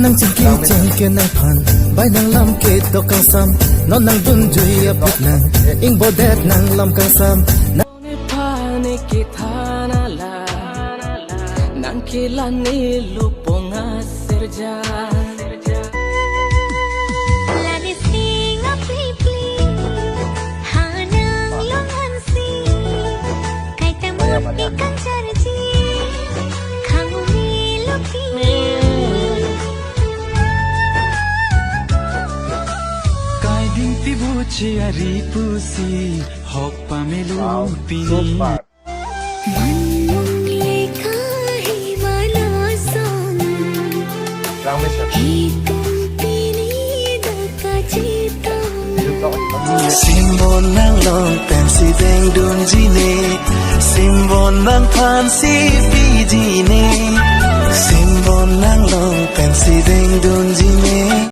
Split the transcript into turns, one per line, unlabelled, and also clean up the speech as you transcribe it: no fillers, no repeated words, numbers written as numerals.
nang chingki cheng ke nang phan bai nang lam ke to kang sam non nang dun jui a phut nang ing bo det nang lam kang sam ne phane ki thana la nang ke la ne lu ponga serja Ciari pusi hok pamelu pini
Manung lekha hi wala song Hitung pini daka cita
Simbon nang long tem si deng dun ji ne Simbon nang phan si pi ji ne